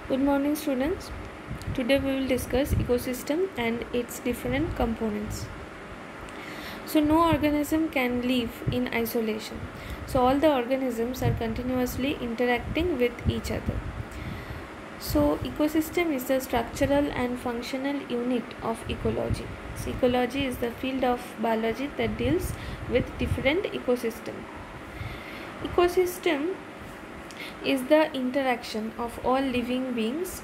Good morning, students. Today we will discuss ecosystem and its different components. So no organism can live in isolation. So all the organisms are continuously interacting with each other. So ecosystem is the structural and functional unit of ecology. So ecology is the field of biology that deals with different ecosystem. Ecosystem is the interaction of all living beings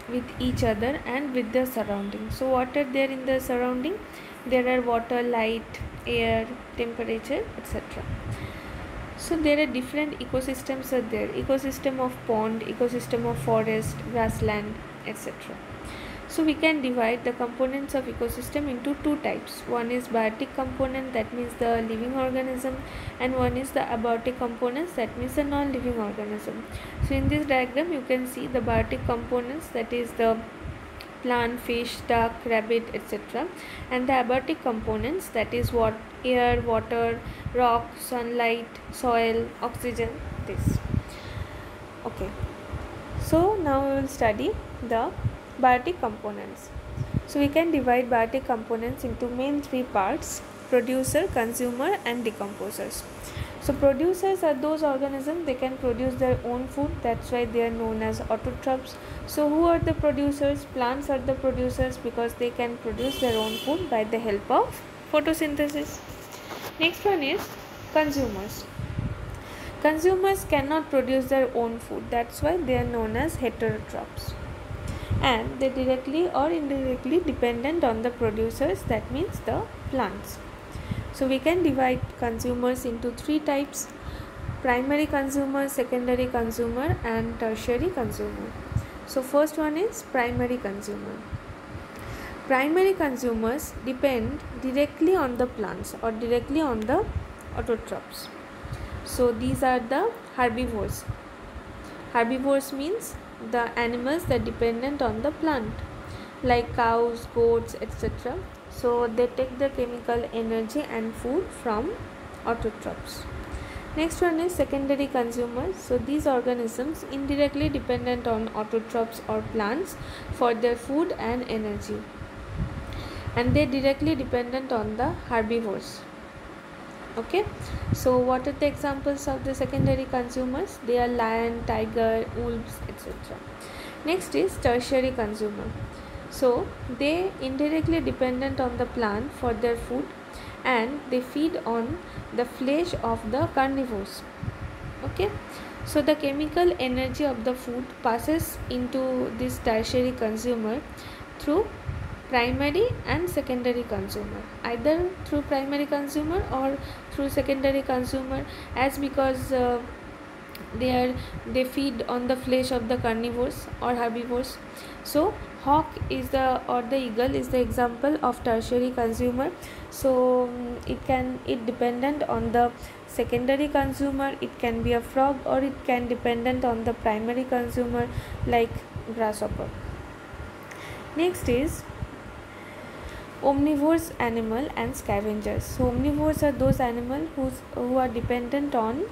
with each other and with the surrounding. So what are there in the surrounding? There are water, light, air, temperature, etc. So there are different ecosystems are there. Ecosystem of pond, ecosystem of forest, grassland, etc. So we can divide the components of ecosystem into two types. One is biotic component, that means the living organism, and one is the abiotic components, that means the non-living organism. So in this diagram you can see the biotic components, that is the plant, fish, duck, rabbit, etc. and the abiotic components, that is what air, water, rock, sunlight, soil, oxygen, this. Okay. So now we will study the biotic components. So we can divide biotic components into main three parts: producer, consumer and decomposers. So producers are those organisms, they can produce their own food, that's why they are known as autotrophs. So who are the producers? Plants are the producers because they can produce their own food by the help of photosynthesis. Next one is consumers. Consumers cannot produce their own food, that's why they are known as heterotrophs, and they directly or indirectly dependent on the producers, that means the plants. So we can divide consumers into three types: primary consumer, secondary consumer and tertiary consumer. So first one is primary consumer. Primary consumers depend directly on the plants or directly on the autotrophs. So these are the herbivores. Herbivores means the animals that dependent on the plant, like cows, goats, etc. So they take the chemical energy and food from autotrophs. Next one is secondary consumers. So these organisms indirectly dependent on autotrophs or plants for their food and energy, and they directly dependent on the herbivores. Okay, so what are the examples of the secondary consumers? They are lion, tiger, wolves, etc. Next is tertiary consumer. So they indirectly dependent on the plant for their food, and they feed on the flesh of the carnivores. Okay, so the chemical energy of the food passes into this tertiary consumer through primary and secondary consumer, either through primary consumer or through secondary consumer, as because they feed on the flesh of the carnivores or herbivores. So hawk is the or the eagle is the example of tertiary consumer. So it dependent on the secondary consumer. It can be a frog or it can dependent on the primary consumer, like grasshopper. Next is omnivores animal and scavengers. So omnivores are those animals who are dependent on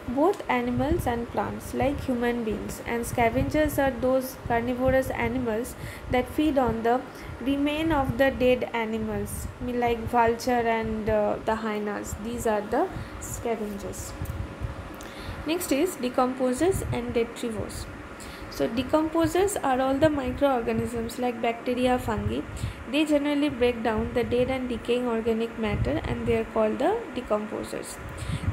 both animals and plants, like human beings, and scavengers are those carnivorous animals that feed on the remain of the dead animals, like vulture and the hyenas. These are the scavengers. Next is decomposers and detritivores. So decomposers are all the microorganisms like bacteria, fungi. They generally break down the dead and decaying organic matter, and they are called the decomposers.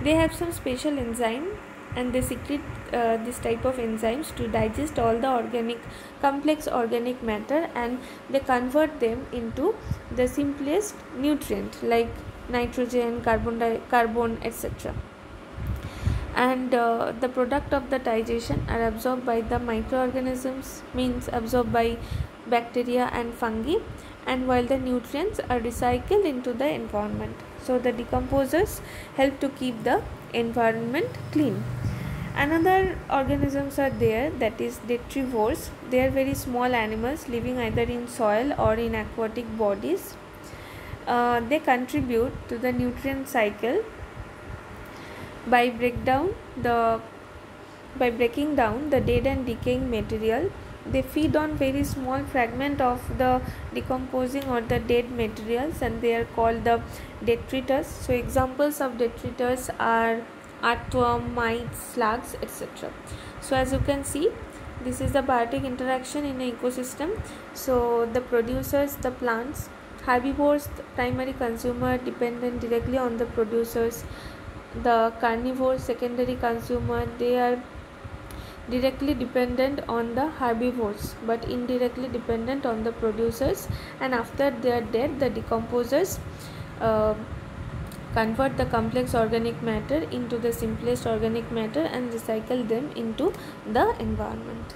They have some special enzyme, and they secrete this type of enzymes to digest all the complex organic matter, and they convert them into the simplest nutrient like nitrogen, carbon, etc. And the product of the digestion are absorbed by the microorganisms, means absorbed by bacteria and fungi, and while the nutrients are recycled into the environment. So the decomposers help to keep the environment clean. Another organisms are there, that is detritivores. They are very small animals living either in soil or in aquatic bodies. They contribute to the nutrient cycle by breaking down the dead and decaying material they feed on very small fragment of the decomposing or the dead materials, and they are called the detritus. So examples of detritus are earthworm, mites, slugs, etc. So as you can see, this is the biotic interaction in an ecosystem. So the producers, the plants, herbivores, the primary consumer dependent directly on the producers, the carnivores, secondary consumer, they are directly dependent on the herbivores but indirectly dependent on the producers, and after they are dead, the decomposers uh, convert the complex organic matter into the simplest organic matter and recycle them into the environment.